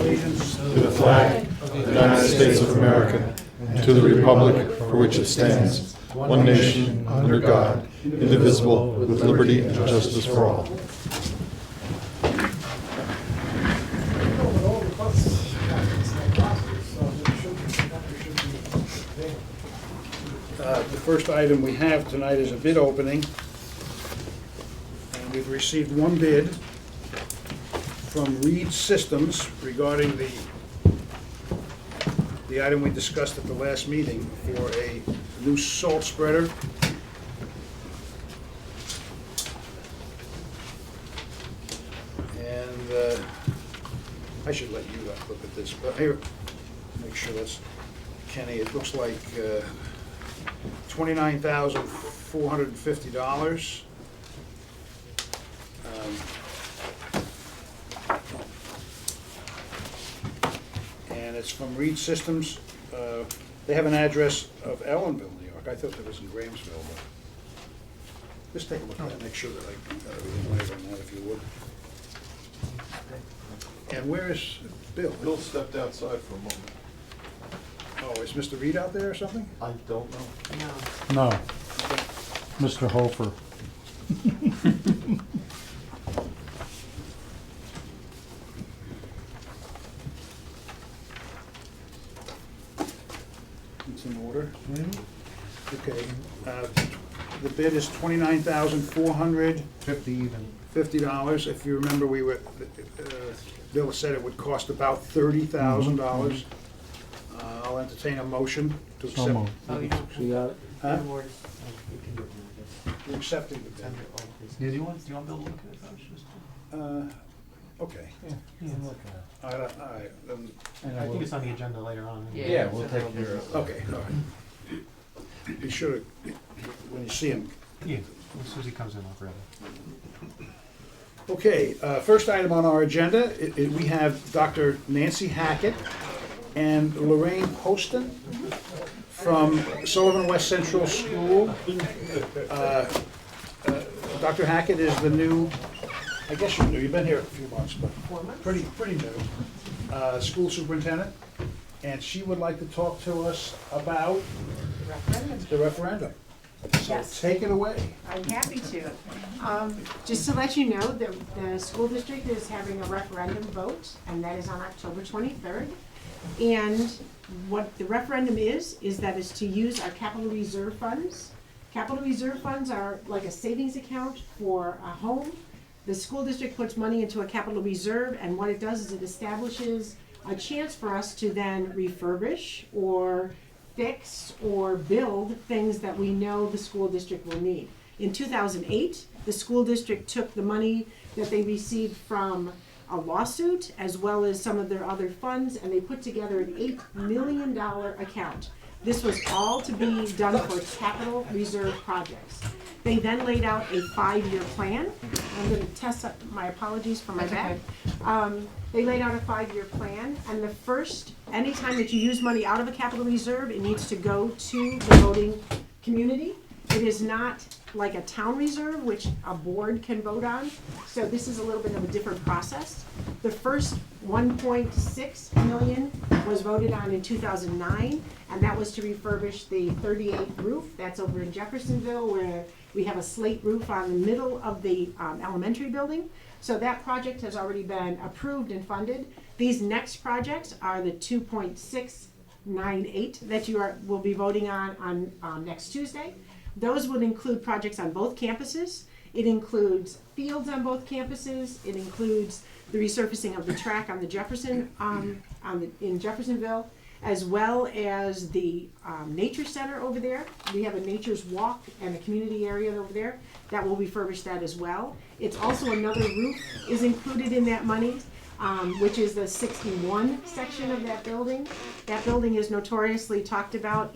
allegiance to the flag of the United States of America and to the republic for which it stands, one nation, under God, indivisible, with liberty and justice for all. The first item we have tonight is a bid opening, and we've received one bid from Reed Systems regarding the item we discussed at the last meeting for a new salt spreader. And I should let you look at this, but here, make sure that's Kenny. It looks like $29,450. And it's from Reed Systems. They have an address of Ellenville, New York. I thought it was in Grahamsville, but just take a look at it, make sure that I got everything right on that, if you would. And where is Bill? Bill stepped outside for a moment. Oh, is Mr. Reed out there or something? I don't know. No, Mr. Hofer. It's in order. Okay. The bid is $29,450. 50 even. If you remember, we were, Bill said it would cost about $30,000. I'll entertain a motion to So accept. moved. Oh, you got it. Huh? You can do it now, We're accepting the I bid. guess. Yeah, do you want Bill to look at it first? Okay. Yeah, look at All right, then, it. I think it's on the agenda later on. Yeah, we'll take care of it. okay, all right. Be sure to, when you see him. Yeah, as soon as he comes in, I'll grab it. Okay, first item on our agenda, we have Dr. Nancy Hackett and Lorraine Poston from Sullivan West Central School. Dr. Hackett is the new, I guess you're new, you've been here a few months, but pretty new, school superintendent. And she would like to talk to us about the referendum. So Yes. take it away. I'm happy to. Just to let you know, the school district is having a referendum vote, and that is on October 23rd. And what the referendum is that it's to use our capital reserve funds. Capital reserve funds are like a savings account for a home. The school district puts money into a capital reserve, and what it does is it establishes a chance for us to then refurbish or fix or build things that we know the school district will need. In 2008, the school district took the money that they received from a lawsuit as well as some of their other funds, and they put together an $8 million account. This was all to be done for capital reserve projects. They then laid out a 5-year plan. I'm going to test up, my apologies for my bad. They laid out a 5-year plan, and the first, anytime that you use money out of a capital reserve, it needs to go to the voting community. It is not like a town reserve, which a board can vote on. So this is a little bit of a different process. The first 1.6 million was voted on in 2009, and that was to refurbish the 38 roof. That's over in Jeffersonville, where we have a slate roof on the middle of the elementary building. So that project has already been approved and funded. These next projects are the 2.698 that will be voting on next Tuesday. Those would include projects on both campuses. It includes fields on both campuses. It includes the resurfacing of the track on the Jefferson, in Jeffersonville, as well as the nature center over there. We have a nature's walk and a community area over there that will refurbish that as well. It's also another roof is included in that money, which is the 61 section of that building. That building is notoriously talked about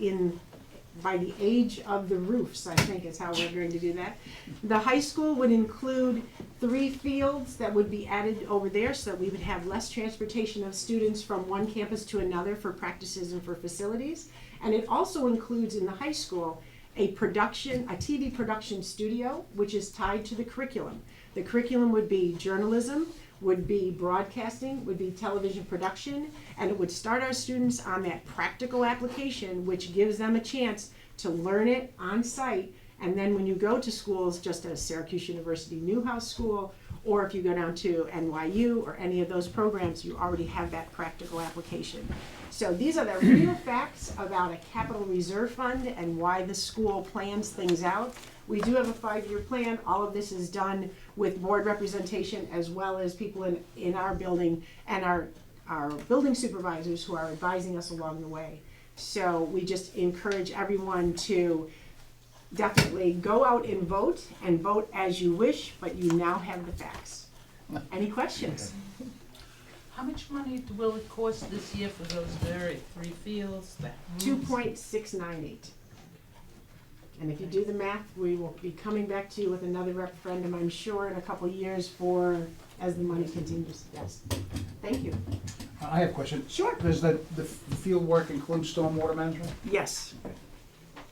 by the age of the roofs, I think is how we're going to do that. The high school would include 3 fields that would be added over there so that we would have less transportation of students from one campus to another for practices and for facilities. And it also includes in the high school a TV production studio, which is tied to the curriculum. The curriculum would be journalism, would be broadcasting, would be television production, and it would start our students on that practical application, which gives them a chance to learn it on site. And then when you go to schools, just as Syracuse University Newhouse School, or if you go down to NYU or any of those programs, you already have that practical application. So these are the real facts about a capital reserve fund and why the school plans things out. We do have a 5-year plan. All of this is done with board representation as well as people in our building and our building supervisors who are advising us along the way. So we just encourage everyone to definitely go out and vote as you wish, but you now have the facts. Any questions? How much money will it cost this year for those very 3 fields, that roofs? 2.698. And if you do the math, we will be coming back to you with another referendum, I'm sure, in a couple of years as the money continues. Yes. Thank you. I have a question. Sure. Does the field work include stormwater management? Yes.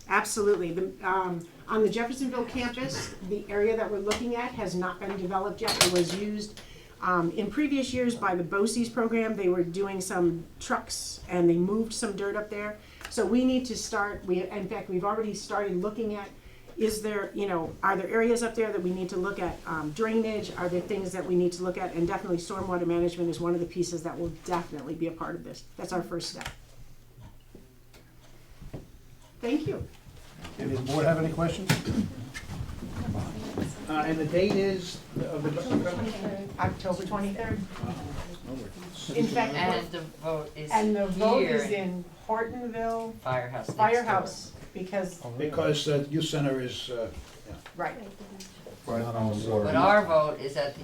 Absolutely. On the Jeffersonville campus, the area that we're looking at has not been developed yet. It was used in previous years by the BOCES program. They were doing some trucks and they moved some dirt up there. So we need to start, in fact, we've already started looking at, are there areas up there that we need to look at drainage? Are there things that we need to look at? And definitely stormwater management is one of the pieces that will definitely be a part of this. That's our first step. Thank you. Does the board have any questions? And the date is October 23rd. In fact, And the vote is and the vote here is in Hortonville Firehouse. next Firehouse, because, because the youth center is, right, door. But our vote is at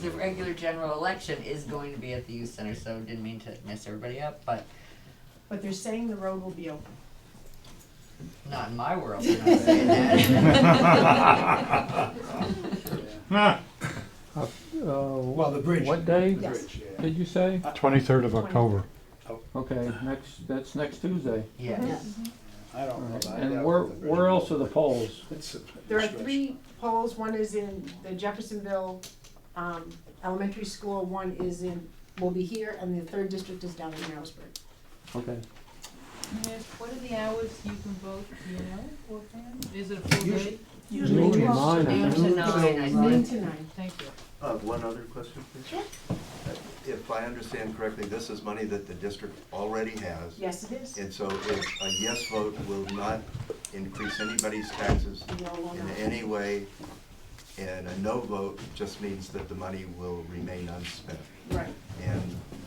the regular general election is going to be at the youth center, so didn't mean to mess everybody up, but but they're saying the road will be open. not in my world, they're not saying that. well, the bridge. What day The Yes. bridge, yeah. did you say? 23rd of October. Oh. Okay, that's next Tuesday. Yes. I don't know. I And doubt where the bridge. where else are the polls? It's a There are stretch. 3 polls. One is in the Jeffersonville Elementary School, one will be here, and the 3rd district is down in Harrisburg. Okay. Yes, what are the hours you can vote, do you know, offhand? Is it a full day? Usually Noon to 12 9, I Noon to think. 9, I Noon think. to 9. Thank you. One other question, please. Sure. If I understand correctly, this is money that the district already has. Yes, it is. And so if a yes vote will not increase anybody's taxes No, will in not. any way, and a no vote just means that the money will remain unspent. Right. And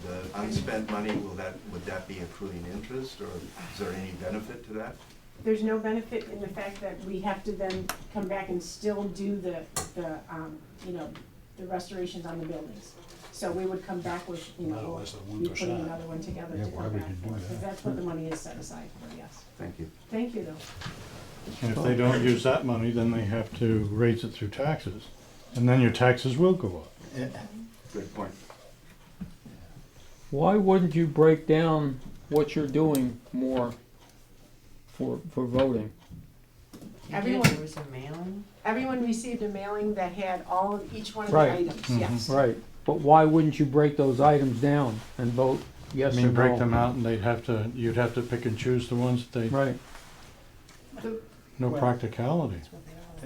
the unspent money, would that be accruing interest, or is there any benefit to that? There's no benefit in the fact that we have to then come back and still do the restorations on the buildings. So we would come back with, Not we'll unless the be ones are putting shot. another one together Yeah, to why come would back you do for, that? because that's what the money is set aside for, yes. Thank you. Thank you, though. And if they don't use that money, then they have to raise it through taxes. And then your taxes will go up. Good point. Why wouldn't you break down what you're doing more for voting? Everyone- There was a mailing? Everyone received a mailing that had each one of the Right. items, yes. Right, but why wouldn't you break those items down and vote yes I or mean, no? break them out and you'd have to pick and choose the ones that they, Right, no Well- practicality.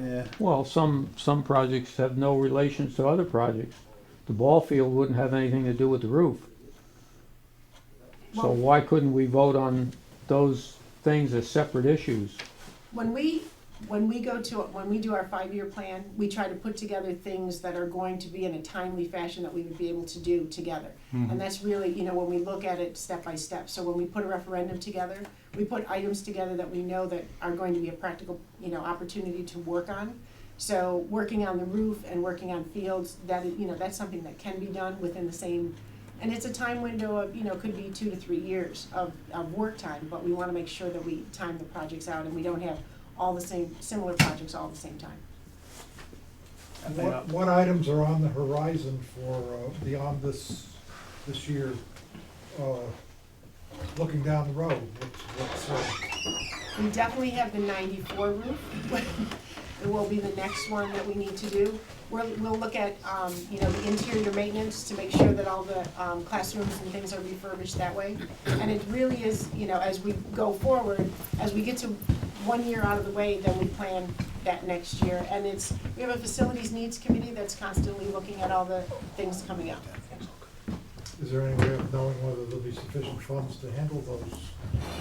Yeah. well, some projects have no relations to other projects. The ball field wouldn't have anything to do with the roof. So Well- why couldn't we vote on those things as separate issues? When we do our 5-year plan, we try to put together things that are going to be in a timely fashion that we would be able to do together. And that's really, when we look at it step by step. So when we put a referendum together, we put items together that we know that are going to be a practical, opportunity to work on. So working on the roof and working on fields, that's something that can be done within the same, and it's a time window of, could be 2 to 3 years of work time, but we wanna make sure that we time the projects out and we don't have all the same, similar projects all at the same time. What items are on the horizon for, beyond this year, looking down the road? What's We definitely have the 94 roof. will be the next one that we need to do. We'll look at, the interior maintenance to make sure that all the classrooms and things are refurbished that way. And it really is, as we go forward, as we get to 1 year out of the way, then we plan that next year. And we have a facilities needs committee that's constantly looking at all the things coming up. Is there any way of knowing whether there'll be sufficient funds to handle those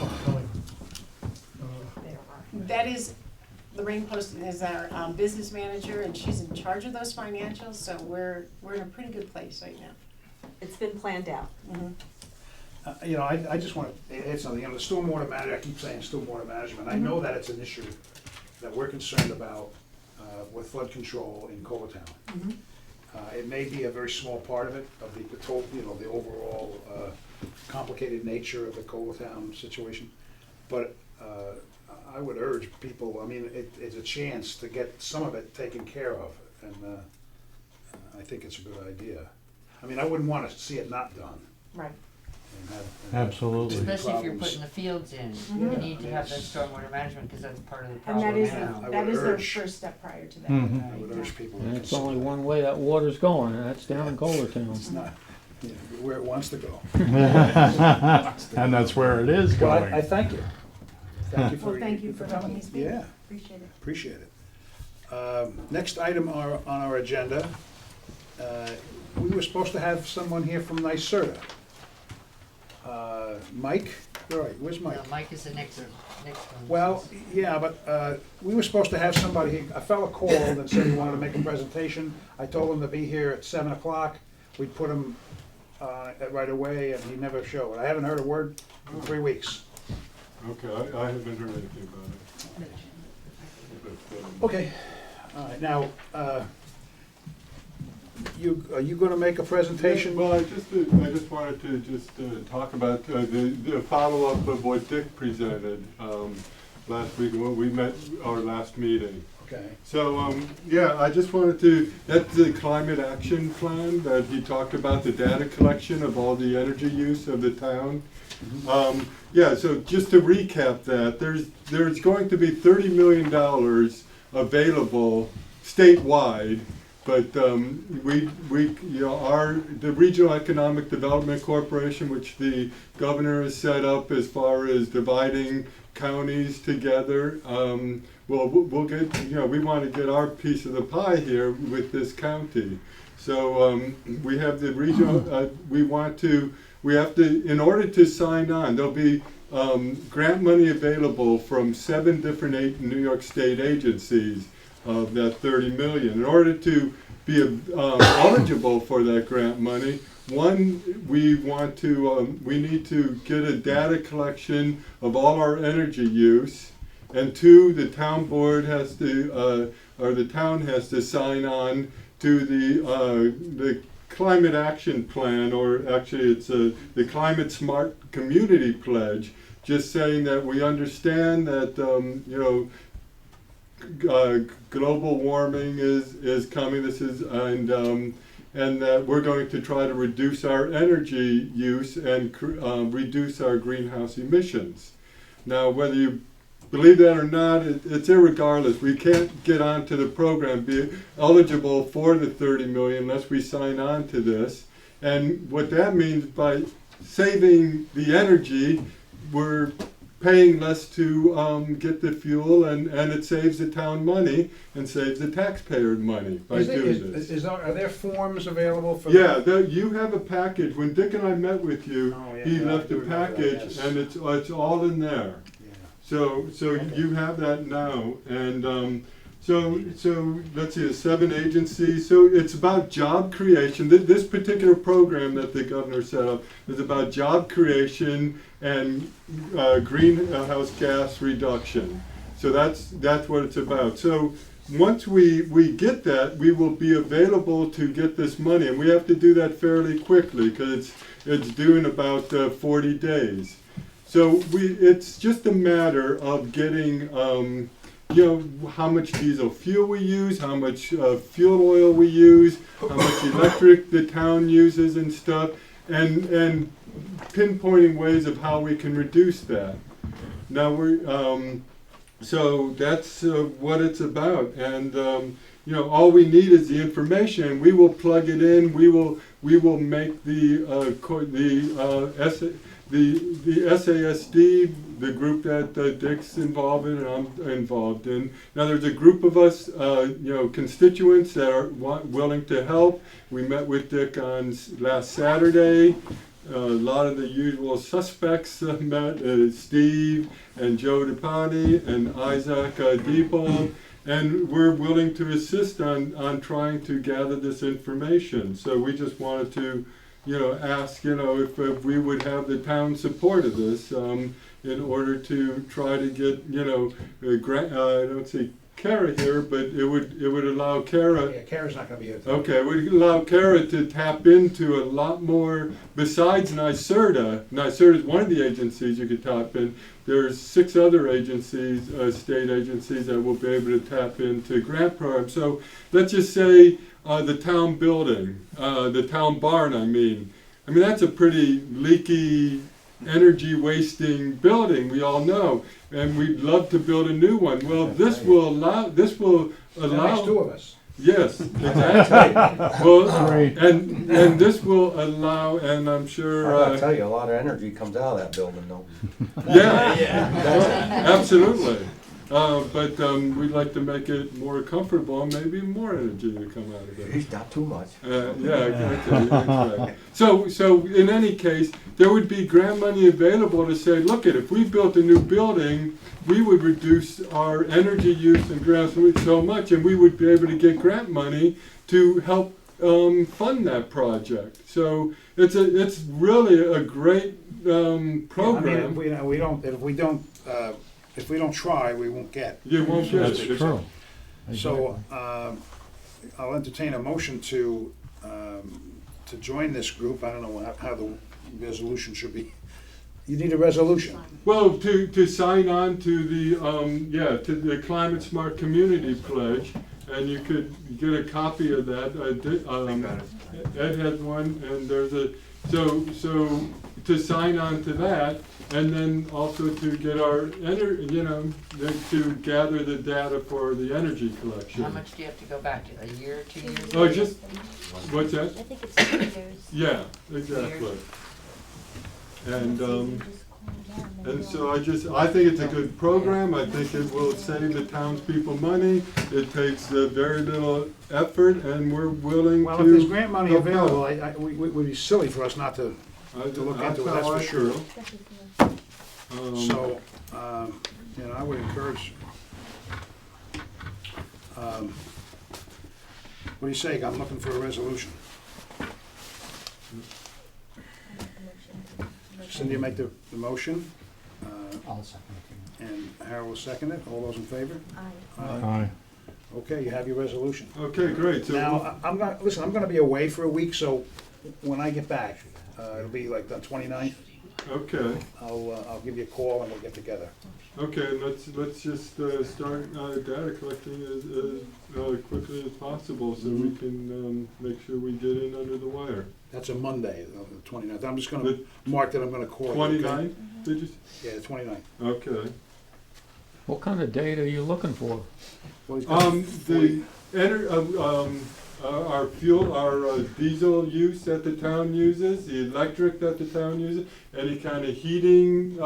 upcoming? That is, Lorraine Poston is our business manager, and she's in charge of those financials, so we're in a pretty good place right now. It's been planned out. I just want to add something. The stormwater management, I keep saying stormwater management. I know that it's an issue that we're concerned about with flood control in Coletown. It may be a very small part of it, of the total, the overall complicated nature of the Coletown situation. But I would urge people, it's a chance to get some of it taken care of, and I think it's a good idea. I wouldn't want to see it not done. Right. Absolutely. Especially if you're putting the fields in, you need to have that stormwater management, because that's part of the And problem now. that is the first step prior to that. I would urge people to And it's consider only that. one way that water's going, and that's down in Coletown. It's not where it wants to go. And that's where it is Well, going. I thank you. Thank you for Well, thank you for letting me speak. Yeah, Appreciate it. appreciate it. Next item on our agenda, we were supposed to have someone here from NYSERDA. Mike, all right, where's Mike? No, Mike is the next one. Well, yeah, but we were supposed to have somebody, a fella called and said he wanted to make a presentation. I told him to be here at 7 o'clock. We put him right away, and he never showed. I haven't heard a word in 3 weeks. Okay, I haven't heard anything about it. Okay, all right, now, are you gonna make a presentation? Well, I just wanted to talk about the follow-up of what Dick presented last week, when we met our last meeting. Okay. So, I just wanted to, that's the climate action plan that he talked about, the data collection of all the energy use of the town. So just to recap that, there's going to be $30 million available statewide, but the Regional Economic Development Corporation, which the governor has set up as far as dividing counties together, we'll get, we want to get our piece of the pie here with this county. So we have the regional, we have to, in order to sign on, there'll be grant money available from 7 different New York State agencies of that 30 million. In order to be eligible for that grant money, one, we need to get a data collection of all our energy use, and 2, the town board has to, or the town has to sign on to the climate action plan, or actually it's the Climate Smart Community Pledge, just saying that we understand that global warming is coming. This is and that we're going to try to reduce our energy use and reduce our greenhouse emissions. Now, whether you believe that or not, it's irregardless. We can't get onto the program, be eligible for the 30 million unless we sign on to this. And what that means, by saving the energy, we're paying less to get the fuel, and it saves the town money and saves the taxpayer money by doing this. Are there forms available for? Yeah, you have a package. When Dick and I met with you, he left a package, and it's all in there. So you have that now, and so let's see, 7 agencies. So it's about job creation. This particular program that the governor set up is about job creation and greenhouse gas reduction. So that's what it's about. So once we get that, we will be available to get this money, and we have to do that fairly quickly because it's due in about 40 days. So it's just a matter of getting, how much diesel fuel we use, how much fuel oil we use, how much electric the town uses and stuff, and pinpointing ways of how we can reduce that. Now so that's what it's about, and all we need is the information. We will plug it in. We will make the SASD, the group that Dick's involved in and I'm involved in. Now there's a group of us, constituents that are willing to help. We met with Dick on last Saturday. A lot of the usual suspects met, Steve and Joe DePani and Isaac Diepel, and we're willing to assist on trying to gather this information. So we just wanted to, ask, if we would have the town support of this in order to try to get, a grant. I don't see Kara here, but it would allow Kara. Yeah, Kara's not gonna be here. Okay, it would allow Kara to tap into a lot more besides NYSERDA. NYSERDA is one of the agencies you could tap in. There's 6 other agencies, state agencies, that will be able to tap into grant programs. So let's just say the town building, the town barn, I mean that's a pretty leaky, energy wasting building, we all know, and we'd love to build a new one. Well, this will allow There's 2 of us. Yes, exactly. Well, Great. and this will allow, and I'm sure. I'll tell you, a lot of energy comes out of that building, though. Yeah, absolutely. But we'd like to make it more comfortable, and maybe more energy to come out of it. He's not too much. Yeah, exactly. So in any case, there would be grant money available to say, look, if we built a new building, we would reduce our energy use and ground so much, and we would be able to get grant money to help fund that project. So it's really a great program. If we don't try, we won't get. You won't get That's it. true. So, I'll entertain a motion to join this group. I don't know how the resolution should be. You need a resolution. Well, to sign on to the Climate Smart Community Pledge, and you could get a copy of that. Ed has one, and there's so to sign on to that, and then also to get our to gather the data for the energy collection. How much do you have to go back to? A year, 2 years? Oh, just what's that? I think it's 2 years. Yeah, exactly. And so I think it's a good program. I think it will save the townspeople money. It takes very little effort, and we're willing Well, to. if there's grant money help available, out. it would be silly for us not to look into it, that's for sure. So, I would encourage, what do you say? I'm looking for a resolution. Cindy will make the motion, I'll second it. and Harold will second it. All those in favor? Aye. Aye. Okay, you have your resolution. Okay, great. So Now, I'm gonna be away for a week, so when I get back, it'll be like the 29th. okay, I'll give you a call and we'll get together. okay. Let's just start data collecting as quickly as possible, so we can make sure we get in under the wire. That's a Monday, the 29th. I'm just gonna The mark that I'm gonna call. you, okay? 29th, did you? Yeah, the 29th. Okay. What kind of data are you looking for? Well, he's got Our fuel, our diesel use that the town uses, the electric that the town uses, any kind of heating,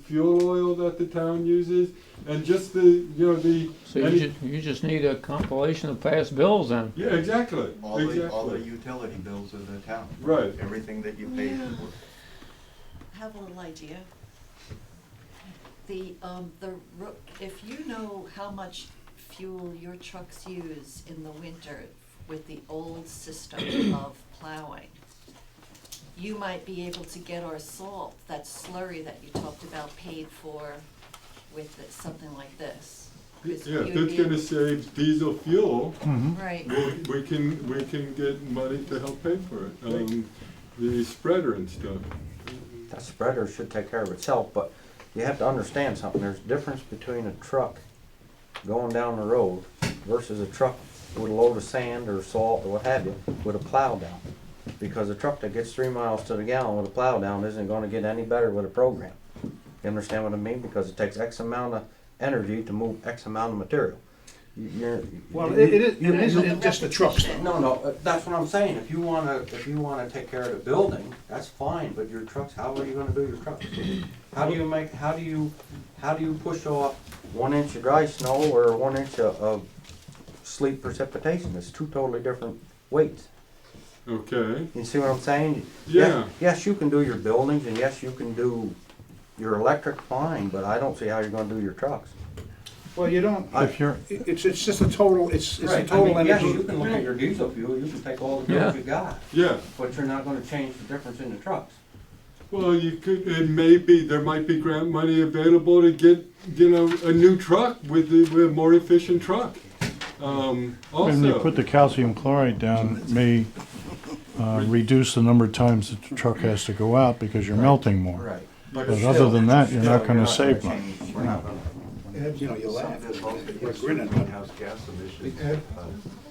fuel oil that the town uses, and just So you just need a compilation of past bills then? yeah, exactly, All the exactly, utility bills of the town, right. everything that you pay for. I have a little idea. If you know how much fuel your trucks use in the winter with the old system of plowing, you might be able to get our salt, that slurry that you talked about, paid for with something like this. 'Cause Yeah, if you'd it's be gonna able- save diesel fuel, Right. we can get money to help pay for it, the spreader and stuff. That spreader should take care of itself, but you have to understand something. There's a difference between a truck going down the road versus a truck with a load of sand or salt or what have you with a plow down. Because a truck that gets 3 miles to the gallon with a plow down isn't gonna get any better with a program. You understand what I mean? Because it takes X amount of energy to move X amount of material. Well, it isn't just the trucks though. No, that's what I'm saying. If you wanna take care of the building, that's fine, but your trucks, how are you gonna do your trucks? How do you push off 1 inch of dry snow or 1 inch of sleet precipitation? It's two totally different weights. Okay, You see what I'm saying? Yeah. Yes, you can do your buildings, and yes, you can do your electric, fine, but I don't see how you're gonna do your trucks. Well, you don't, If you're, it's just a total, it's a Right, total yes, energy. you can look at your diesel fuel, you can take all the bills you got, yeah. but you're not gonna change the difference in the trucks. Well, it may be, there might be grant money available to get, a new truck with a more efficient truck. when you put Also, the calcium chloride down, it may reduce the number of times that the truck has to go out because you're melting more. Right. But other than that, you're not gonna save change- much. we're not gonna- Ed, You know, you Some laugh. of it also We're gets grinning. greenhouse gas emissions Ed?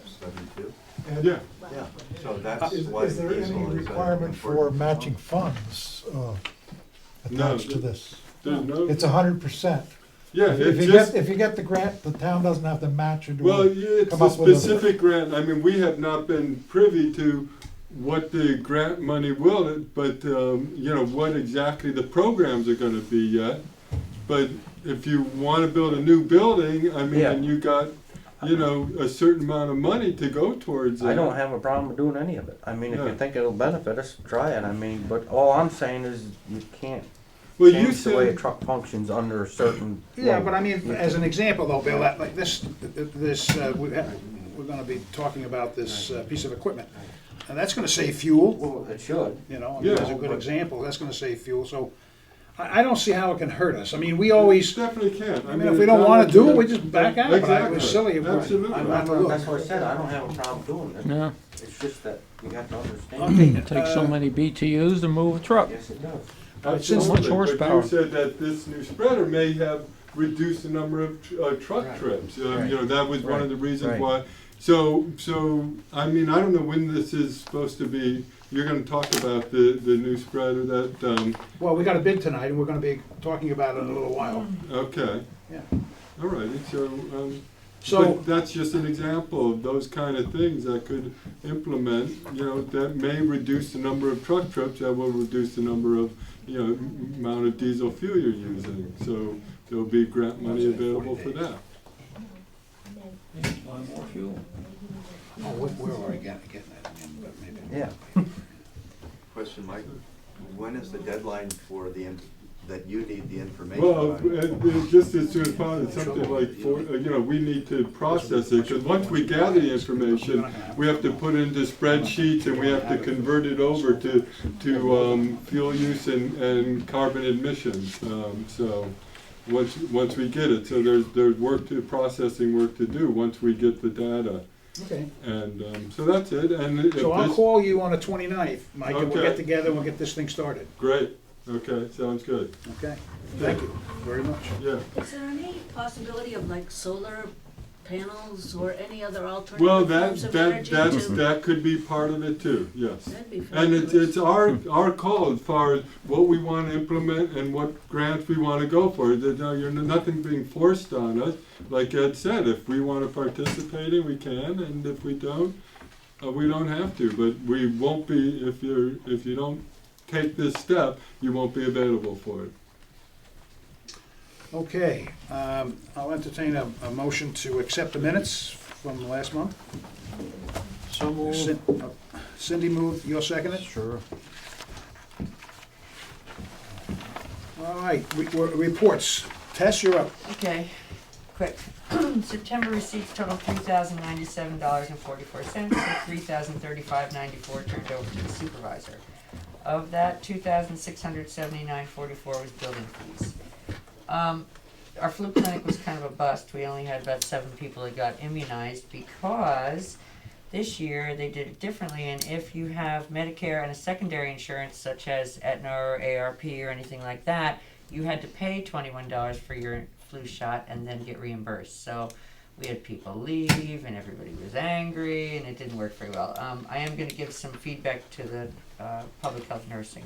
study too. Ed, yeah, Yeah, so that's Is why is there any diesel is an requirement for important matching funds attached to this? there's no, It's 100%. yeah, If it you just, get, if you get the grant, the town doesn't have to match or do well, it. yeah, it's come a up with a- specific grant. I mean, we have not been privy to what the grant money will, but, what exactly the programs are gonna be yet. But if you wanna build a new building, I mean, Yeah. and you got, a certain amount of money to go towards that. I don't have a problem with doing any of it. I mean, if Yeah. you think it'll benefit us, try it. I mean, but all I'm saying is you can't Well, you change the way a said, truck functions under a certain. Yeah, load. but I mean, as an example though, Bill, like we're gonna be talking about this piece of equipment. And that's gonna save fuel, Well, it should. I mean, Yeah. as a good example, that's gonna save fuel, so I don't see how it can hurt us. I mean, we always, definitely can. I mean, if we don't wanna do it, we just back out, but it Exactly. was silly. if we're- Absolutely. I'm not gonna That's do what I it. said. I don't have a problem doing it. Yeah, It's just that you have to understand. Okay, it takes so many BTUs to move a truck. Yes, it does. Absolutely, much but horsepower. you said that this new spreader may have reduced the number of truck Right. trips. Right. That was one of the reasons Right. why. So, I mean, I don't know when this is supposed to be, you're gonna talk about the new spreader that, Well, we got a bid tonight, and we're gonna be talking about it in a little while. okay. Yeah. All righty, so, So, but that's just an example of those kind of things that could implement, that may reduce the number of truck trips, that will reduce the number of, amount of diesel fuel you're using. So there'll be grant money available for that. More fuel. oh, where are I getting that again? But maybe- Yeah. Question, Mike, when is the deadline for that you need the information Well, by? just as soon as possible, something like, we need to process it, because once we gather the information, we have to put it into spreadsheets and we have to convert it over to fuel use and carbon emissions. So, once we get it, so there's processing work to do once we get the data. Okay, And, so that's it, and if so I'll this, call you on the 29th, Mike, and we'll Okay. get together, and we'll get this thing started, great, okay, sounds good, okay? Thank you very much. yeah. Is there any possibility of like solar panels or any other Well, alternative forms of energy to? that could be part of it too, yes. That'd be And it's fabulous. our call as far as what we want to implement and what grants we want to go for. You're nothing being forced on us. Like Ed said, if we want to participate in, we can, and if we don't have to. But we won't be, if you don't take this step, you won't be available for it. Okay, I'll entertain a motion to accept the minutes from last month. So moved. Cindy moved, you'll second it? Sure. All right, reports. Tess, you're up. Okay, quick. September receipts total $3,097.44, and $3,035.94 turned over to the supervisor. Of that, $2,679.44 was building fees. Our flu clinic was kind of a bust. We only had about 7 people that got immunized because this year they did it differently, and if you have Medicare and a secondary insurance such as Aetna or ARP or anything like that, you had to pay $21 for your flu shot and then get reimbursed. So we had people leave and everybody was angry and it didn't work very well. I am going to give some feedback to the public health nursing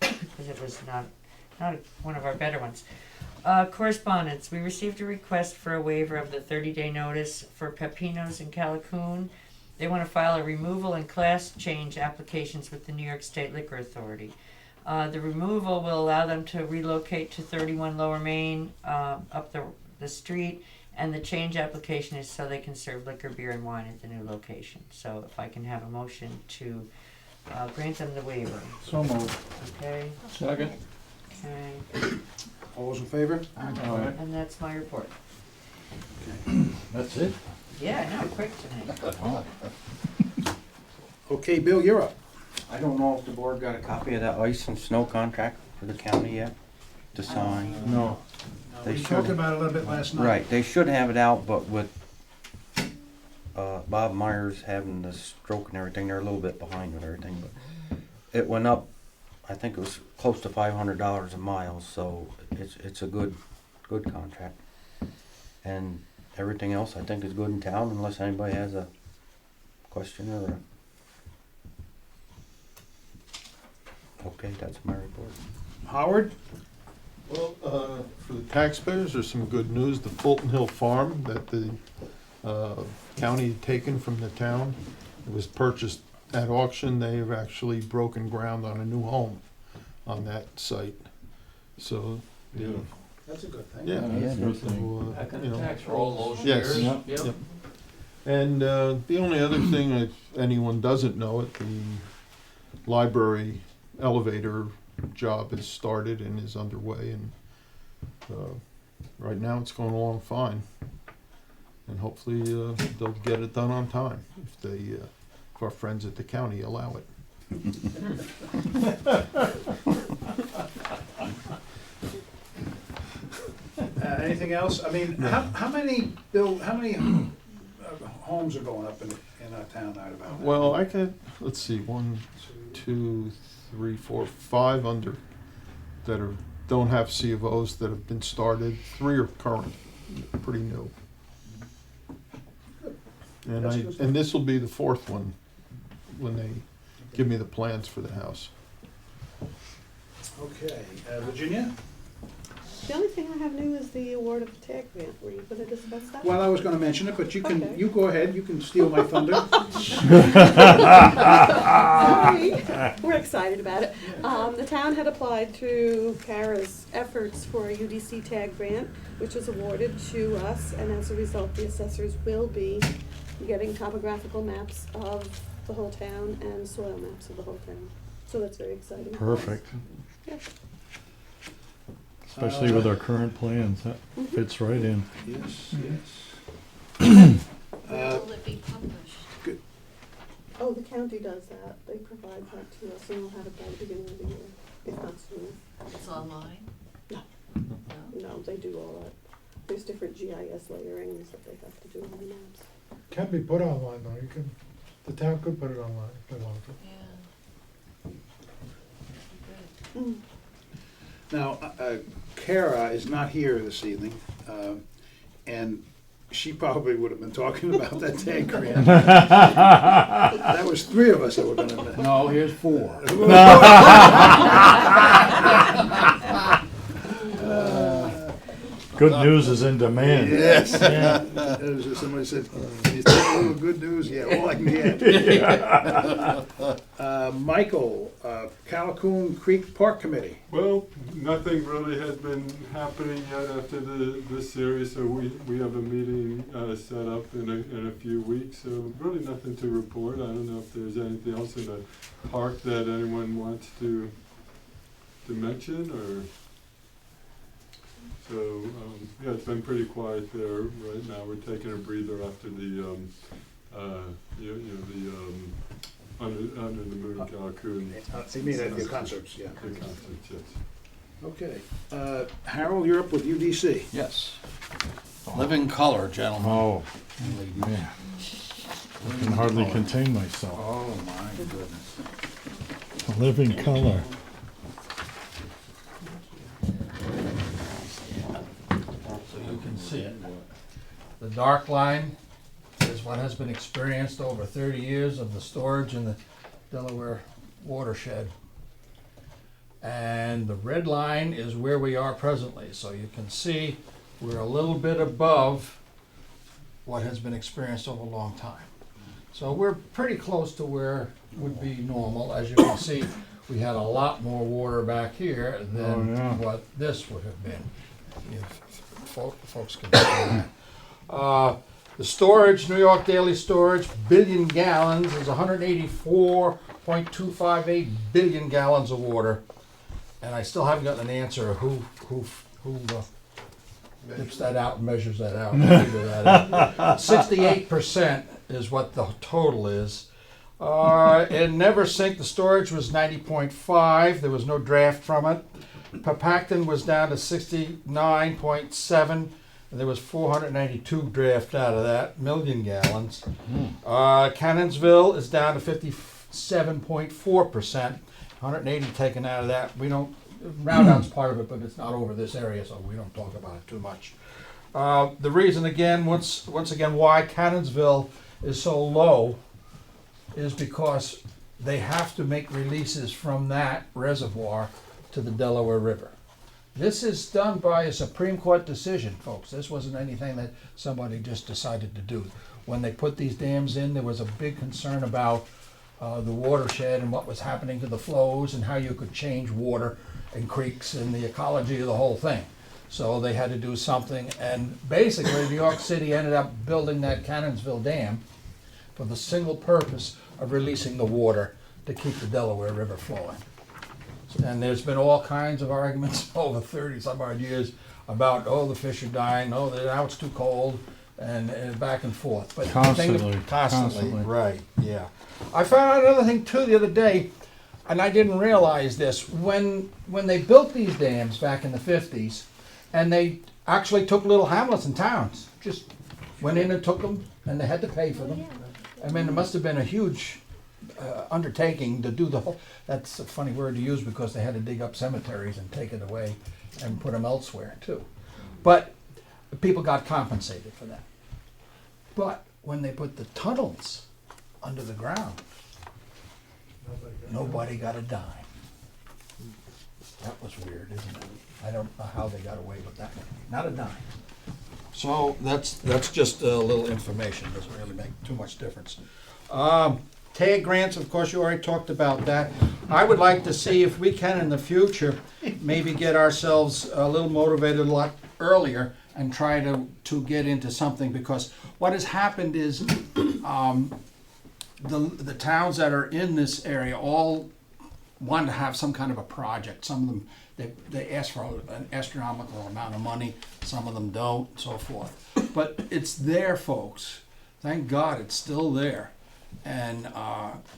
because it was not one of our better ones. Correspondence, we received a request for a waiver of the 30-day notice for Pepinos in Calhoun. They want to file a removal and class change applications with the New York State Liquor Authority. The removal will allow them to relocate to 31 Lower Main, up the street, and the change application is so they can serve liquor, beer, and wine at the new location. So if I can have a motion to grant them the waiver. So moved. Okay, Second. okay, All those in favor? and that's my report. That's it? Yeah, no, quick tonight. Okay, Bill, you're up. I don't know if the board got a copy of that ice and snow contract for the county yet to sign. No. They We should. talked about it a little bit last night. Right, they should have it out, but with Bob Myers having the stroke and everything, they're a little bit behind with everything, but it went up, I think it was close to $500 a mile, so it's a good contract. And everything else I think is good in town unless anybody has a question or a... Okay, that's my report. Howard? Well, for the taxpayers, there's some good news. The Fulton Hill Farm that the county had taken from the town, it was purchased at auction. They have actually broken ground on a new home on that site. So, yeah. That's a good thing. Yeah. Back So, in you the know, tax roll those Yes. years. Yep. And the only other thing, if anyone doesn't know it, the library elevator job has started and is underway, and right now it's going along fine. And hopefully they'll get it done on time if our friends at the county allow it. Anything else? I mean, how many homes are going up in our town now about? Well, I could, let's see, 1, 2, 3, 4, 5 under that don't have C of Os that have been started. 3 are current, pretty new. And this will be the 4th one when they give me the plans for the house. Okay, Virginia? The only thing I have new is the award of the tag grant. Were you going to discuss that? Well, I was gonna mention it, but you can, Okay. you go ahead, you can steal my thunder. Sorry. We're excited about it. The town had applied through Kara's efforts for a UDC tag grant, which was awarded to us, and as a result, the assessors will be getting topographical maps of the whole town and soil maps of the whole town. So that's very exciting. Perfect. Yep. Especially with our current plans, that fits right in. Yes, yes. Where will it be published? Oh, the county does that. They provide that to us, and we'll have it by the beginning of the year, if not sooner. It's online? No. No? No, they do all that. There's different GIS layerings that they have to do on the maps. Can be put online though, the town could put it online if they wanted to. Yeah. Good. Mm. Now, Kara is not here this evening, and she probably would have been talking about that tag grant. That was 3 of us that were gonna. No, here's 4. Good news is in demand. Yes. Yeah. Somebody said, "You take a little good news?" Yeah, all I can get. Michael, Calhoun Creek Park Committee. Well, nothing really has been happening yet after this series, so we have a meeting set up in a few weeks, so really nothing to report. I don't know if there's anything else in the park that anyone wants to mention, or... So, yeah, it's been pretty quiet there right now. We're taking a breather after the, Under the Moon Calhoun. You mean at the concerts, yeah. The concerts, yes. Okay. Harold, you're up with UDC. Yes. Living color, gentlemen. Oh, and ladies. man. I can hardly contain myself. Oh, my goodness. A living color. So you can see it. The dark line is what has been experienced over 30 years of the storage in the Delaware watershed. And the red line is where we are presently. So you can see we're a little bit above what has been experienced over a long time. So we're pretty close to where would be normal. As you can see, we had a lot more water back here than what this would have been. If folks can see that. The storage, New York Daily Storage, billion gallons is 184.258 billion gallons of water. And I still haven't gotten an answer of who dips that out and measures that out and figure that out. 68% is what the total is. In Never Sink, the storage was 90.5. There was no draft from it. Papacton was down to 69.7. And there was 492 draft out of that, million gallons. Cannonsville is down to 57.4%. 180 taken out of that. We don't, round out's part of it, but it's not over this area, so we don't talk about it too much. The reason again, once again, why Cannonsville is so low is because they have to make releases from that reservoir to the Delaware River. This is done by a Supreme Court decision, folks. This wasn't anything that somebody just decided to do. When they put these dams in, there was a big concern about the watershed and what was happening to the flows and how you could change water and creeks and the ecology of the whole thing. So they had to do something, and basically New York City ended up building that Cannonsville Dam for the single purpose of releasing the water to keep the Delaware River flowing. And there's been all kinds of arguments over 30 some odd years about, oh, the fish are dying, oh, now it's too cold, and back and forth. But constantly, right, yeah. I found out another thing too the other day, and I didn't realize this. When they built these dams back in the 50s, and they actually took little hamlets and towns, just went in and took them, and they had to pay for them. I mean, it must have been a huge undertaking to do the whole, that's a funny word to use because they had to dig up cemeteries and take it away and put them elsewhere too. But people got compensated for that. But when they put the tunnels under the ground, nobody got a dime. That was weird, isn't it? I don't know how they got away with that. Not a dime. So that's just a little information. Doesn't really make too much difference. TAG grants, of course, you already talked about that. I would like to see if we can in the future maybe get ourselves a little motivated a lot earlier and try to get into something, because what has happened is the towns that are in this area all want to have some kind of a project. Some of them, they ask for an astronomical amount of money. Some of them don't, so forth. But it's there, folks. Thank God it's still there. And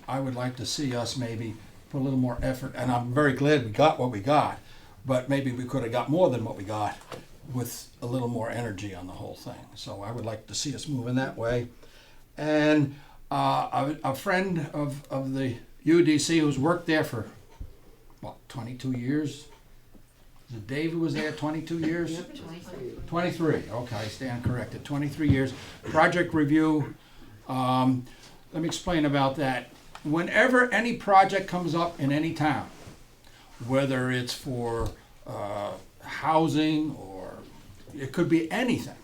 I would like to see us maybe put a little more effort, and I'm very glad we got what we got, but maybe we could have got more than what we got with a little more energy on the whole thing. So I would like to see us moving that way. And a friend of the UDC who's worked there for, what, 22 years? Is it Dave who was there 22 years? Yep, 23. 23, okay, I stand corrected, 23 years. Project review. Let me explain about that. Whenever any project comes up in any town, whether it's for housing or it could be anything,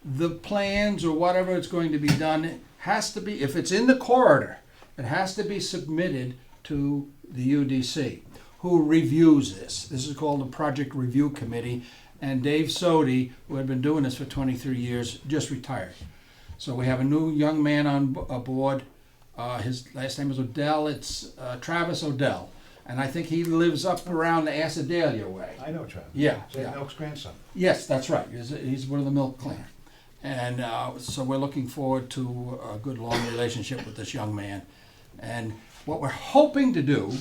the plans or whatever it's going to be done has to be, if it's in the corridor, it has to be submitted to the UDC, who reviews this. This is called the Project Review Committee, and Dave Sodi, who had been doing this for 23 years, just retired. So we have a new young man on board. His last name is Odell. It's Travis Odell. And I think he lives up around the Acidalia way. I know Travis. Yeah. Jay Milk's grandson. Yes, that's right. He's one of the Milk clan. And so we're looking forward to a good long relationship with this young man. And what we're hoping to do,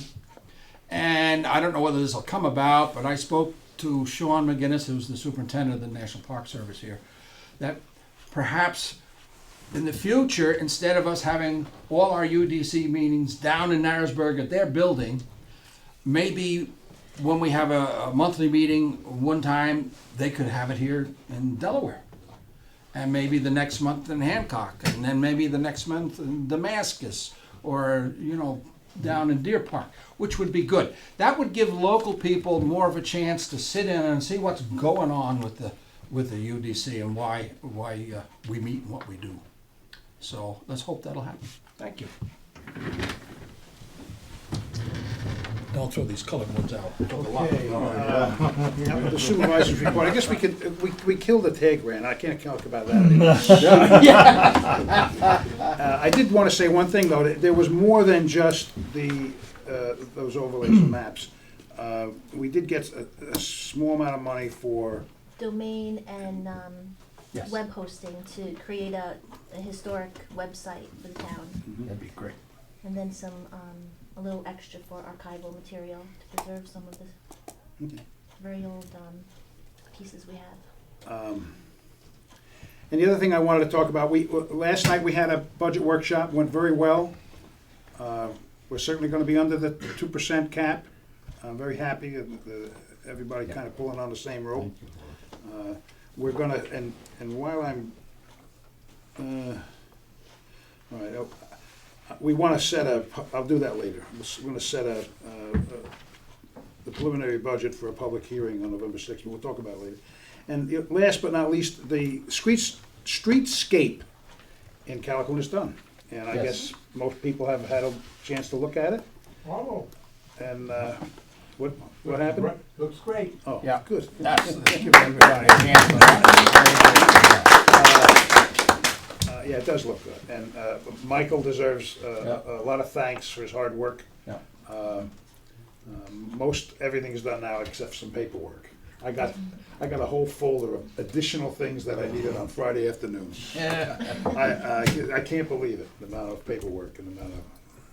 and I don't know whether this will come about, but I spoke to Sean McGinnis, who's the superintendent of the National Park Service here, that perhaps in the future, instead of us having all our UDC meetings down in Narrowsburg at their building, maybe when we have a monthly meeting one time, they could have it here in Delaware. And maybe the next month in Hancock, and then maybe the next month in Damascus, or, down in Deer Park, which would be good. That would give local people more of a chance to sit in and see what's going on with the UDC and why we meet and what we do. So let's hope that'll happen. Thank you. Don't throw these colored ones out. Okay, the supervisor's report, I guess we killed the tag grant, I can't talk about that anymore. I did want to say one thing, though, there was more than just those overlays and maps. We did get a small amount of money for, domain and Yes. web hosting to create a historic website for the town. That'd be great. And then some, a little extra for archival material to preserve some of the very old pieces we have. and the other thing I wanted to talk about, last night we had a budget workshop, went very well. We're certainly gonna be under the 2% cap. I'm very happy, everybody kind of pulling on the same rope. We're gonna, and while I'm, all right, we wanna set I'll do that later. We're gonna set the preliminary budget for a public hearing on November 6th, but we'll talk about it later. And last but not least, the streetscape in Calhoun is done. And I Yes. guess most people have had a chance to look at it. Oh, And what happened? looks great. Oh, Yeah. good. Let's give everybody a chance for that. Yeah, it does look good. And Michael deserves Yeah. a lot of thanks for his hard work. Yeah. Most everything's done now except some paperwork. I got a whole folder of additional things that I needed on Friday afternoons. I can't believe it, the amount of paperwork and the amount of.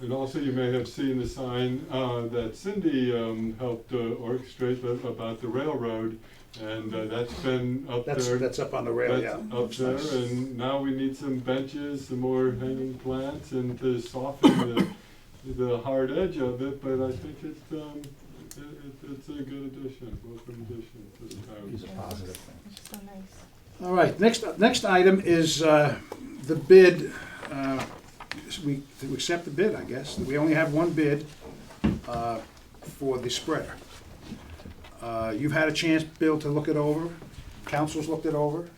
And also, you may have seen the sign that Cindy helped orchestrate about the railroad, and that's been up there. That's up on the rail, yeah. That's up Looks there, nice. and now we need some benches, some more hanging plants, and to soften the hard edge of it. But I think it's a good addition, welcome addition to the town. It's a positive thing. Which is so nice. All right, next item is the bid. We accept the bid, I guess. We only have one bid for the spreader. You've had a chance, Bill, to look it over. Council's looked it over.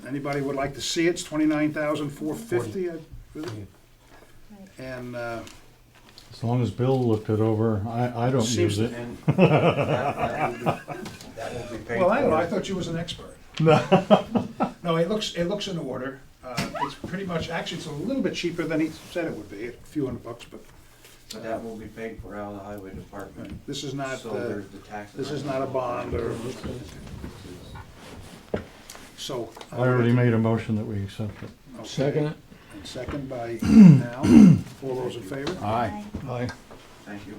Anybody would like to see it? It's $29,450, I believe. And As long as Bill looked it over, I don't Seems use it. And that will be paid well, I don't know. I for. thought you was an expert. No. No, it looks in order. It's pretty much, actually, it's a little bit cheaper than he said it would be, a few $100, but But that will be paid for out of the highway department. this is not, So there's the taxes. this is not a bond or, so. I already made a motion that we accept it. Okay. Second it? And second by Al. All those in favor? Aye. Aye. Thank you.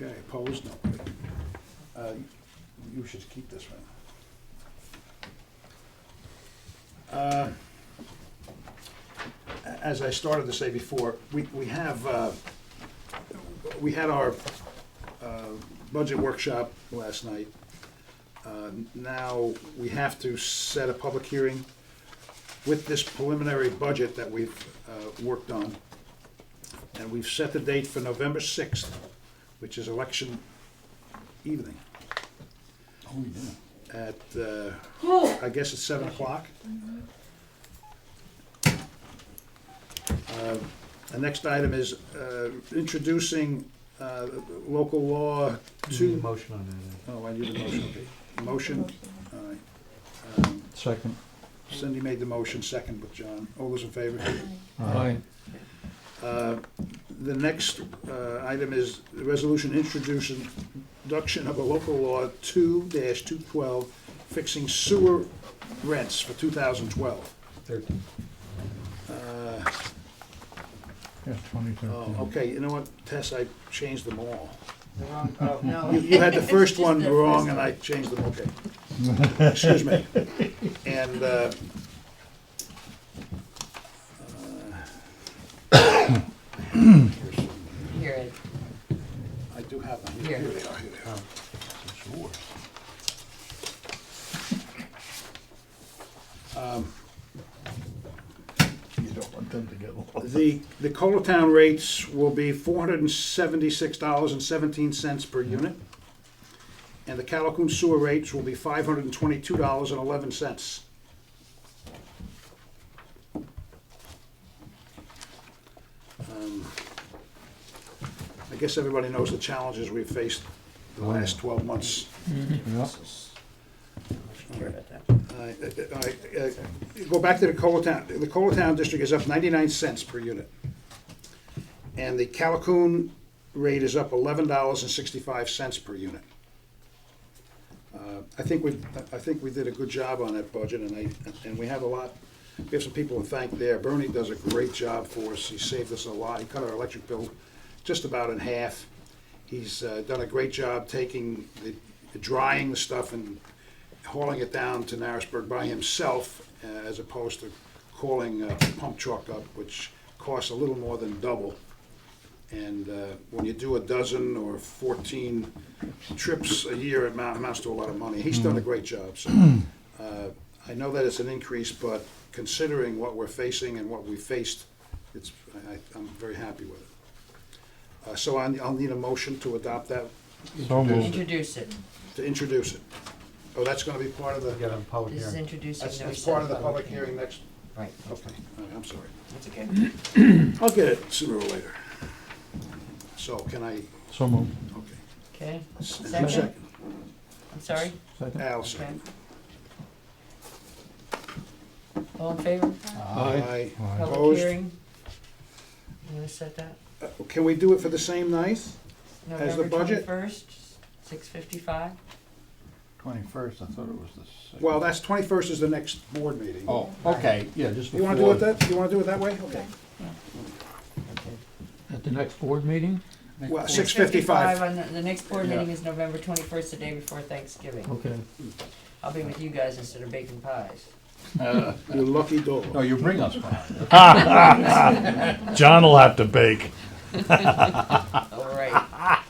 Okay, opposed? No. You should keep this one. As I started to say before, we had our budget workshop last night. Now we have to set a public hearing with this preliminary budget that we've worked on. And we've set the date for November 6th, which is election evening. Oh, yeah. At, I guess it's 7 o'clock. The next item is introducing local law 2. Motion on that. Oh, I need a motion, okay. Motion, all right. Second. Cindy made the motion, second with John. All those in favor? Aye. The next item is the resolution introduction of a local law 2-212, fixing sewer rents for 2012. 13. Yeah, 2013. Oh, okay, you know what, Tess, I changed them all. No. You had the first It's just one the wrong first and one. I changed them, okay. Excuse me. And, Here, Ed. I do have them. Here. Here they are, here they are. It's yours. Um, You don't want them The Coletown rates will be $476.17 per unit, and the Calhoun sewer rates will be $522.11. I guess everybody knows the challenges we've faced the last 12 months. Go back to the Coletown. The Coletown district is up 99 cents per unit. And the Calhoun rate is up $11.65 per unit. I think we did a good job on that budget, and we have a lot. We have some people to thank there. Bernie does a great job for us. He saved us a lot. He cut our electric bill just about in half. He's done a great job taking drying the stuff and hauling it down to Narrowsburg by himself, as opposed to calling a pump truck up, which costs a little more than double. And when you do a dozen or 14 trips a year, it amounts to a lot of money. He's done a great job. So I know that it's an increase, but considering what we're facing and what we faced, I'm very happy with it. So I'll need a motion to adopt that. So moved. Introduce it. To introduce it. Oh, that's gonna be part of the, This is introducing. that's part of the public hearing next, Right. okay, all right, I'm sorry. That's okay. I'll get it sooner or later. So can I, So moved. okay. Okay. Second. Second. I'm sorry? Second. Al, Okay. second. All in favor? Aye. Public Opposed? hearing? You wanna set that? Can we do it for the same night? As the budget? November 21st, 6:55? 21st, I thought it was the 6th. Well, that's 21st is the next board meeting. Oh, okay, yeah, just You before. wanna do it that, you wanna do it that way? Okay. At the next board meeting? Well, 6:55. On the next board Yeah. meeting is November 21st, the day before Thanksgiving. Okay. I'll be with you guys instead of baking pies. You lucky dog. No, you bring us one. John will have to bake. All right.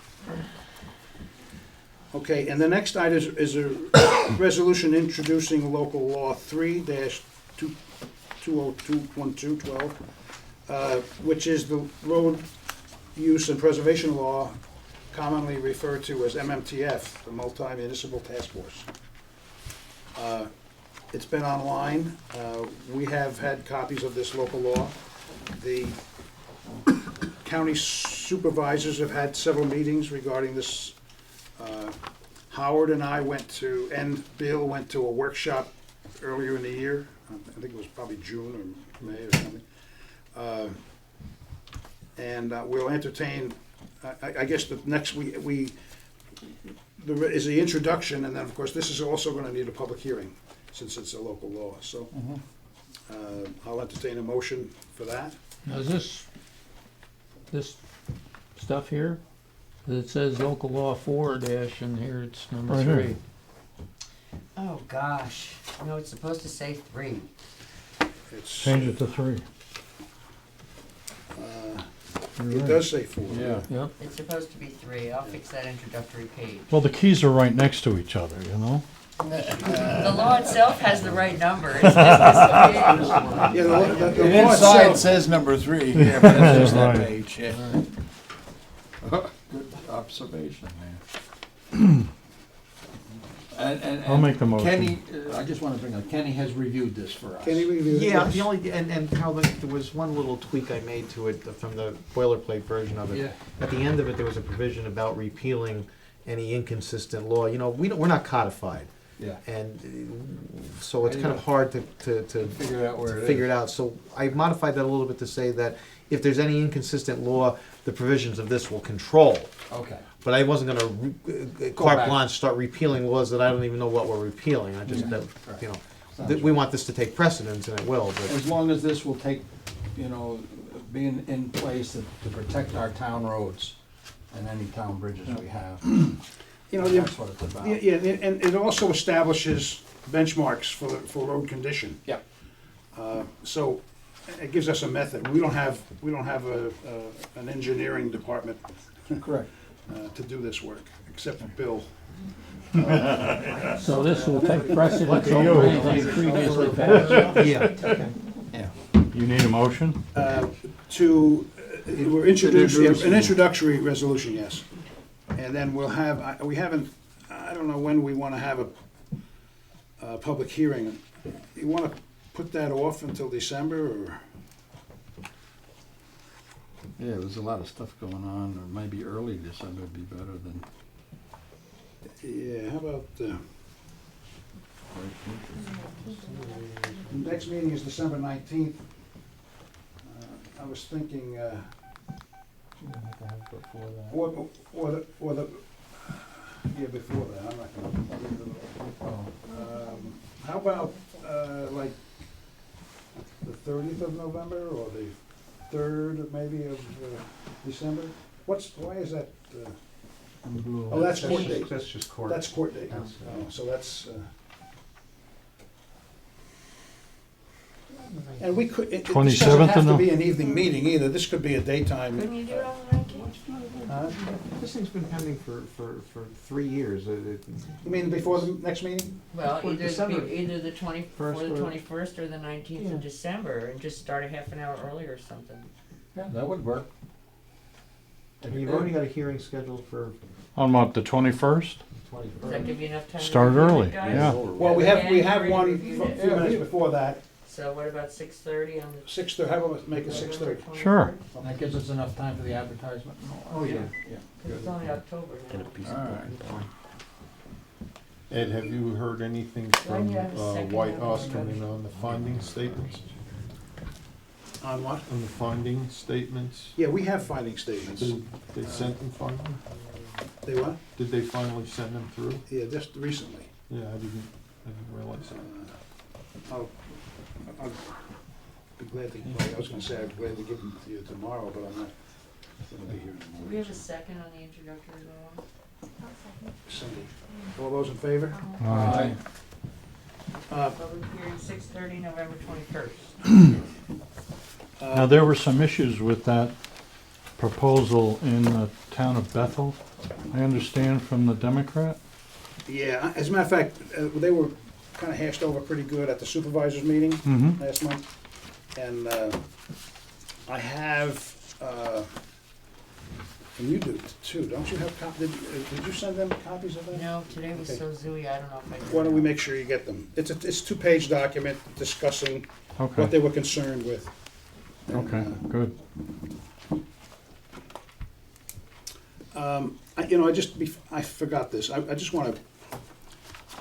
Okay, and the next item is a resolution introducing local law 3-20212, which is the road use and preservation law, commonly referred to as MMTF, the Multi-Municipal Task Force. It's been online. We have had copies of this local law. The county supervisors have had several meetings regarding this. Howard and I and Bill went to a workshop earlier in the year. I think it was probably June or May or something. And we'll entertain, I guess the next is the introduction, and then of course this is also gonna need a public hearing, since it's a local law, so. I'll entertain a motion for that. Now, is this stuff here, it says local law 4 dash, and here it's number Right 3. here. Oh, gosh. No, it's supposed to say 3. It's, Change it to 3. it does say 4. Yeah. Yep. It's supposed to be 3. I'll fix that introductory page. Well, the keys are right next to each other, you know? The law itself has the right number. It's just this page. Yeah, the law Inside itself- it says number 3 here, but it's just that Right. page, yeah. Good observation, man. And I'll make the motion. Kenny, I just wanna bring up, Kenny has reviewed this for us. Can you review it? Yeah, Yes. the only, and how there was one little tweak I made to it from the boilerplate version of it. Yeah. At the end of it, there was a provision about repealing any inconsistent law. You know, we're not codified. Yeah. And so it's kind of hard to Figure out where it is. figure it out. So I modified that a little bit to say that if there's any inconsistent law, the provisions of this will control. Okay. But I wasn't gonna carte blanche start repealing laws that I don't even know what we're repealing. I just, you know, we want this to take precedence, and it will, but. As long as this will take, you know, be in place to protect our town roads and any town bridges we have. You know, That's what it's about. yeah, and it also establishes benchmarks for road condition. Yeah. So it gives us a method. We don't have an engineering department Correct. to do this work, except for Bill. So this will take precedence over anything previously passed? Yeah. Yeah. You need a motion? We're introducing, an introductory resolution, yes. And then we'll have, we haven't, I don't know when we want to have a public hearing. You want to put that off until December, or? Yeah, there's a lot of stuff going on, or maybe early December would be better than. Yeah, how about, next meeting is December 19th. I was thinking, or the, yeah, before that, I'm not gonna. How about, like, the 30th of November, or the 3rd, maybe, of December? Why is that, oh, that's court date. That's just court. That's court date. Oh, so that's, and we could, it doesn't 27th have to of be an evening meeting either, this could be a daytime. Couldn't you do it on the 19th? This thing's been pending for 3 years. You mean before the next meeting? Well, Before either December. the 21st or the or- 21st or the 19th Yeah. of December, and just start a half an hour earlier or something. Yeah, that would work. And you've already got a hearing scheduled for On what, the 21st? Does that give you enough time? to Start review it, early, guys? yeah. Well, we have Already one reviewed a it? few minutes before that, So what about 6:30 on the? 6:30, how about make it 6:30? Sure. That gives us enough time for the advertisement and all. Oh, yeah. Yeah. Because it's only October now. All right. Ed, have you heard anything Why do from you have a second White on the Osterman on the finding statements? On what? On the finding statements? Yeah, we have finding statements. Did they sent them finally? They what? Did they finally send them through? Yeah, just recently. Yeah, I didn't realize that. I'll be glad to, well, I was gonna say I'd be glad to give them to you tomorrow, but I'm not gonna be here Do we tomorrow. have a second on the introductory law? Cindy, all those in favor? Aye. Public hearing 6:30, November 21st. Now, there were some issues with that proposal in the town of Bethel, I understand from the Democrat. Yeah, as a matter of fact, they were kinda hashed over pretty good at the supervisors meeting Mm-hmm. last month. And I have, and you do too, don't you have did you send them copies of that? No, today was Okay. so zooey, I don't know if I did. Why don't we make sure you get them? It's a 2-page document discussing what Okay, they were concerned with. And, okay, good. I forgot this. I just want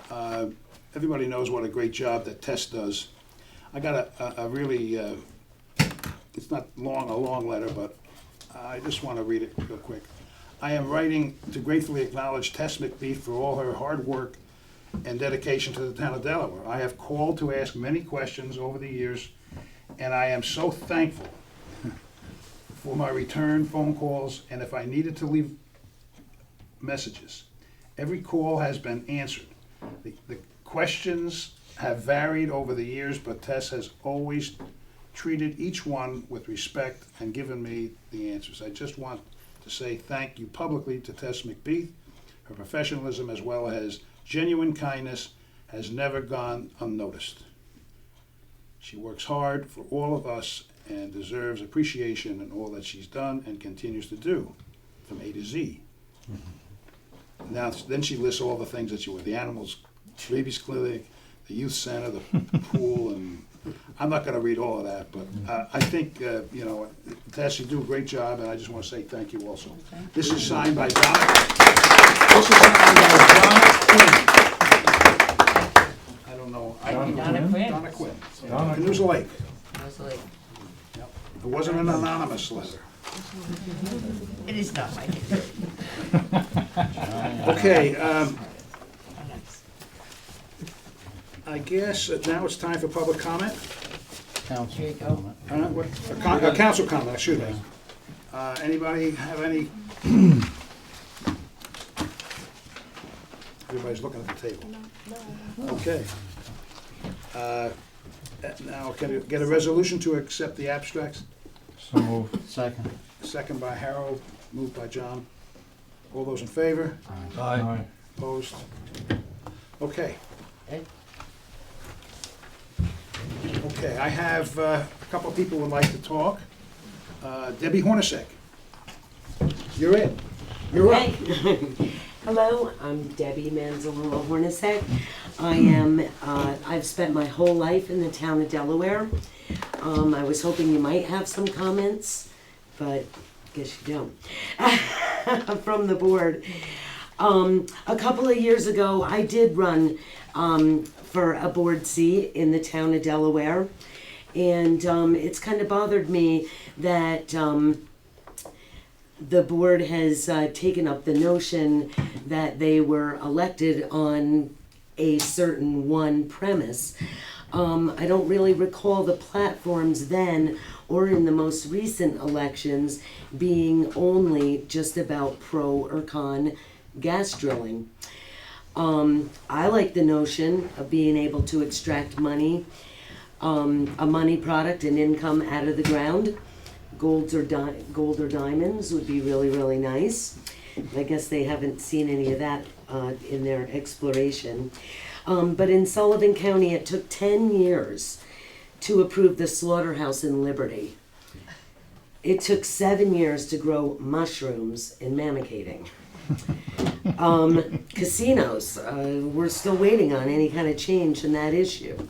to, everybody knows what a great job that Tess does. I got a really, it's not a long letter, but I just want to read it real quick. I am writing to gratefully acknowledge Tess McBeef for all her hard work and dedication to the town of Delaware. I have called to ask many questions over the years, and I am so thankful for my return phone calls, and if I needed to leave messages. Every call has been answered. The questions have varied over the years, but Tess has always treated each one with respect and given me the answers. I just want to say thank you publicly to Tess McBeef. Her professionalism as well as genuine kindness has never gone unnoticed. She works hard for all of us and deserves appreciation in all that she's done and continues to do, from A to Z. Now, then she lists all the things that she would, the animals, babies clinic, the youth center, the pool, and I'm not gonna read all of that, but I think, Tess, you do a great job, and I just wanna say thank you also. This is signed by Donna. This is signed by Donna Quinn. I don't know. Donna Quinn. Donna Quinn. Donna Canoes Lake. I was like, It wasn't an anonymous letter. it is not my handwriting. Okay, Oh, nice. I guess now it's time for public comment. Here you go. Council comment, excuse me. Anybody have any? Everybody's looking at the table. Okay. Now, can you get a resolution to accept the abstracts? So moved. Second. Second by Harold, moved by John. All those in favor? Aye. Opposed? Okay. Ed? Okay. Okay, I have a couple of people who would like to talk. Debbie Hornacek. You're it. You're up. Hello, I'm Debbie Manzalillo Hornacek. I've spent my whole life in the town of Delaware. I was hoping you might have some comments, but guess you don't. From the board. A couple of years ago, I did run for a board seat in the town of Delaware. And it's kind of bothered me that the board has taken up the notion that they were elected on a certain one premise. I don't really recall the platforms then or in the most recent elections being only just about pro or con gas drilling. I like the notion of being able to extract money, a money product and income out of the ground. Gold or diamonds would be really, really nice. I guess they haven't seen any of that in their exploration. But in Sullivan County, it took 10 years to approve the slaughterhouse in Liberty. It took 7 years to grow mushrooms in Mamakating. Casinos, we're still waiting on any kind of change in that issue.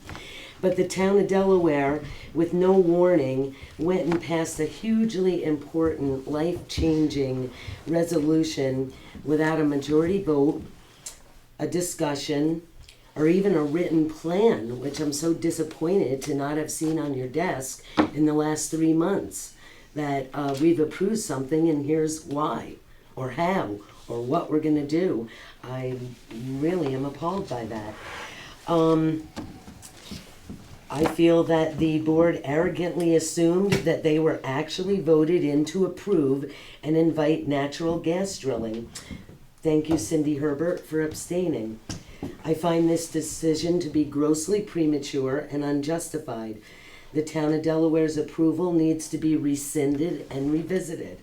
But the town of Delaware, with no warning, went and passed a hugely important, life-changing resolution without a majority vote, a discussion, or even a written plan, which I'm so disappointed to not have seen on your desk in the last 3 months, that we've approved something and here's why, or how, or what we're gonna do. I really am appalled by that. I feel that the board arrogantly assumed that they were actually voted in to approve and invite natural gas drilling. Thank you, Cindy Herbert, for abstaining. I find this decision to be grossly premature and unjustified. The town of Delaware's approval needs to be rescinded and revisited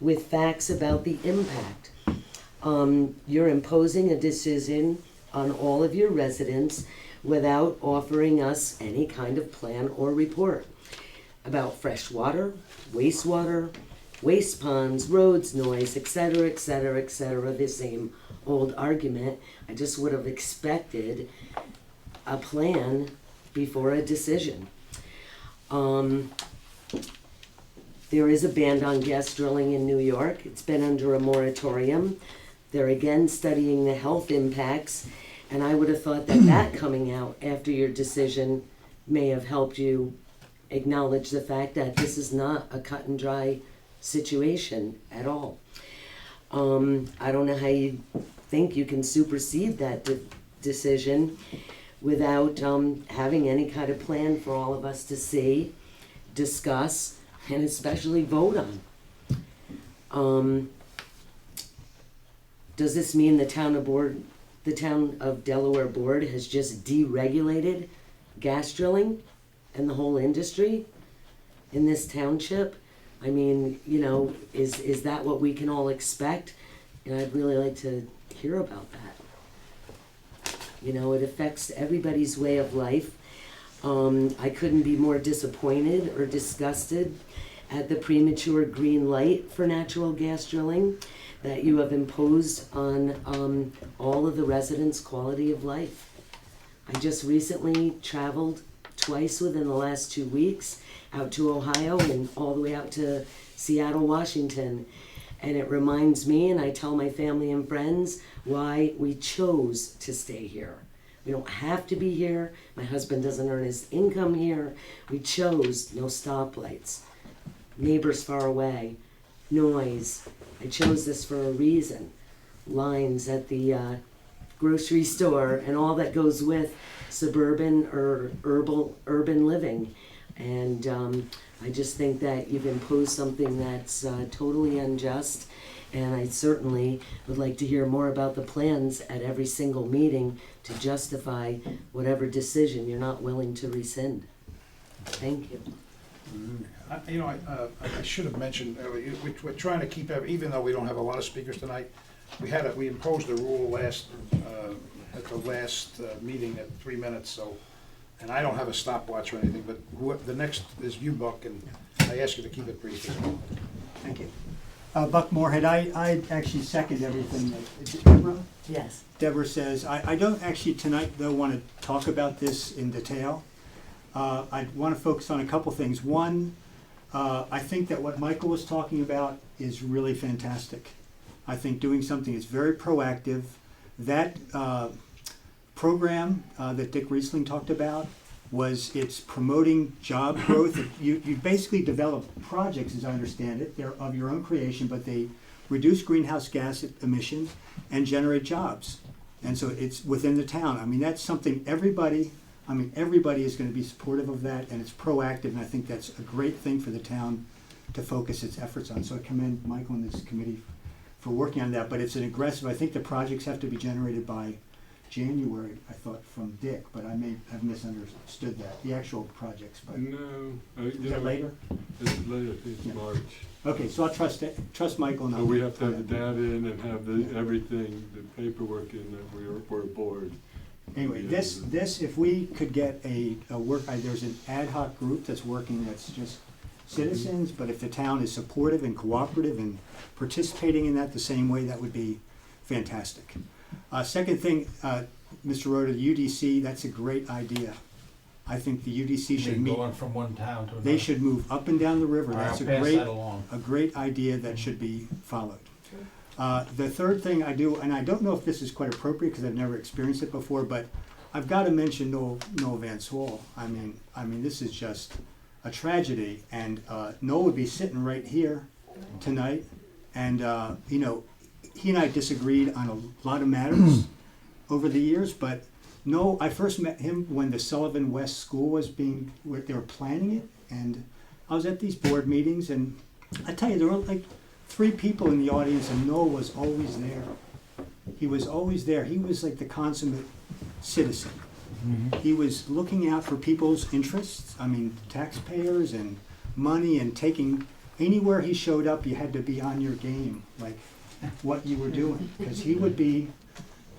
with facts about the impact. You're imposing a decision on all of your residents without offering us any kind of plan or report about fresh water, wastewater, waste ponds, roads, noise, etc., etc., etc., the same old argument. I just would have expected a plan before a decision. There is a ban on gas drilling in New York. It's been under a moratorium. They're again studying the health impacts, and I would have thought that that coming out after your decision may have helped you acknowledge the fact that this is not a cut and dry situation at all. I don't know how you think you can supersede that decision without having any kind of plan for all of us to see, discuss, and especially vote on. Does this mean the town of Delaware board has just deregulated gas drilling and the whole industry in this township? I mean, you know, is that what we can all expect? And I'd really like to hear about that. You know, it affects everybody's way of life. I couldn't be more disappointed or disgusted at the premature green light for natural gas drilling that you have imposed on all of the residents' quality of life. I just recently traveled twice within the last 2 weeks out to Ohio and all the way out to Seattle, Washington. And it reminds me, and I tell my family and friends, why we chose to stay here. We don't have to be here. My husband doesn't earn his income here. We chose no stoplights, neighbors far away, noise. I chose this for a reason. Lines at the grocery store and all that goes with suburban or urban living. And I just think that you've imposed something that's totally unjust. And I certainly would like to hear more about the plans at every single meeting to justify whatever decision you're not willing to rescind. Thank you. You know, I should have mentioned, we're trying to keep, even though we don't have a lot of speakers tonight, we imposed a rule at the last meeting at 3 minutes, so and I don't have a stopwatch or anything, but the next is you, Buck, and I ask you to keep it brief as well. Thank you. Buck Moorhead, I actually second everything that Deborah? Yes. Deborah says. I don't actually tonight, though, want to talk about this in detail. I want to focus on a couple things. One, I think that what Michael was talking about is really fantastic. I think doing something that's very proactive. That program that Dick Riesling talked about it's promoting job growth. You basically develop projects, as I understand it. They're of your own creation, but they reduce greenhouse gas emissions and generate jobs. And so it's within the town. I mean, that's something everybody is going to be supportive of that, and it's proactive, and I think that's a great thing for the town to focus its efforts on. So I commend Michael and this committee for working on that, but it's an aggressive, I think the projects have to be generated by January, I thought, from Dick, but I may have misunderstood that, the actual projects, but. No. Is that later? It's later, I think it's March. Okay, so I'll trust Michael and So we have to have the data in and have everything, the paperwork in, and we're aboard. Anyway, this, if we could get a there's an ad hoc group that's working, that's just citizens, but if the town is supportive and cooperative and participating in that the same way, that would be fantastic. Second thing, Mr. Rhoda, the UDC, that's a great idea. I think the UDC should meet. Going from one town to another. They should move up and down the river. All right, That's I'll pass that along. a great idea that should be followed. The third thing I do, and I don't know if this is quite appropriate because I've never experienced it before, but I've got to mention Noel Vance Hall. I mean, this is just a tragedy, and Noel would be sitting right here tonight, and you know, he and I disagreed on a lot of matters over the years, but no, I first met him when the Sullivan West School was they were planning it, and I was at these board meetings, and I tell you, there were like 3 people in the audience, and Noel was always there. He was always there. He was like the consummate citizen. Mm-hmm. He was looking out for people's interests, I mean, taxpayers and money, and taking, anywhere he showed up, you had to be on your game, like what you were doing, because he would be,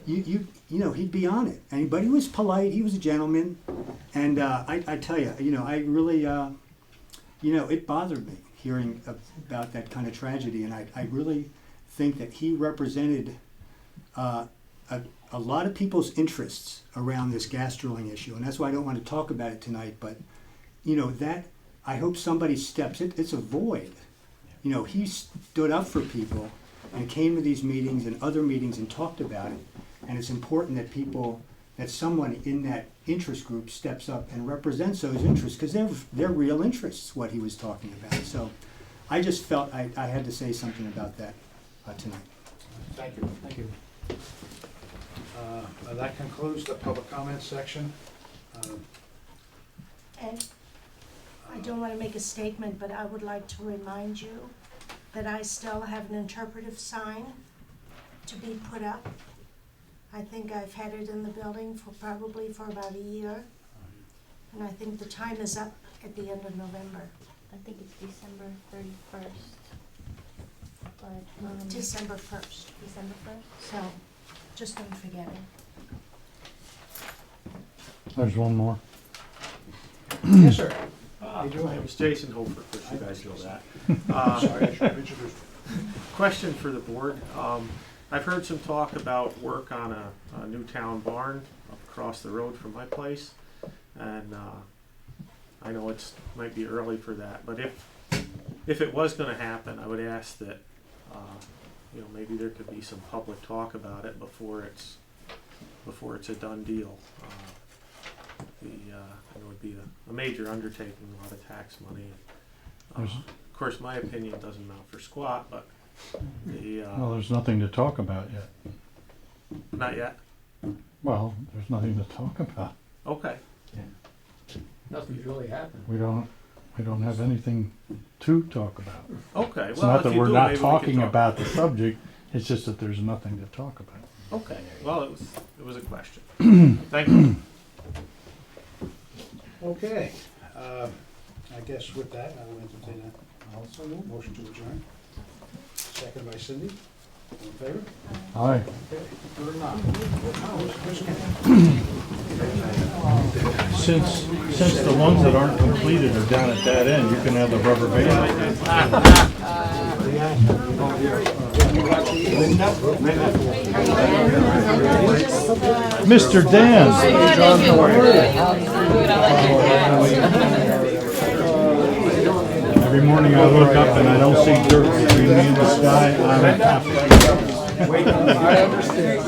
you know, he'd be on it. But he was polite, he was a gentleman, and I tell you, you know, I really, you know, it bothered me hearing about that kind of tragedy, and I really think that he represented a lot of people's interests around this gas drilling issue, and that's why I don't want to talk about it tonight, but, you know, that, I hope somebody steps, it's a void. You know, he stood up for people and came to these meetings and other meetings and talked about it, and it's important that someone in that interest group steps up and represents those interests, because they're real interests, what he was talking about. So I just felt I had to say something about that tonight. Thank you. Thank you. That concludes the public comment section. And I don't want to make a statement, but I would like to remind you that I still have an interpretive sign to be put up. I think I've had it in the building probably for about a year, and I think the time is up at the end of November. I think it's December 31st. But, December 1st. December 1st? So, just don't forget it. There's one more. Yes, sir. It's Jason Hofer, of course you guys know that. Sorry, I should have introduced. Question for the board. I've heard some talk about work on a new town barn up across the road from my place, and I know it's might be early for that, but if it was going to happen, I would ask that you know, maybe there could be some public talk about it before it's a done deal. It would be a major undertaking, a lot of tax money. Of course, my opinion doesn't amount for squat, but well, there's nothing to talk about yet. Not yet? Well, there's nothing to talk about. Okay. Nothing's really happened. We don't have anything to talk about. Okay. It's Well, not if that you we're do, not maybe we can talking talk about the subject, it's just that there's nothing to talk about. Okay. Well, it was a question. Thank you. Okay. I guess with that, I will entertain a motion to adjourn. Second by Cindy. in favor? Aye. Good or not? Since the ones that aren't completed are down at that end, you can have the rubber band. Mr. Dan. Every morning I look up and I don't see dirt between me and the sky, I'm happy. I understand.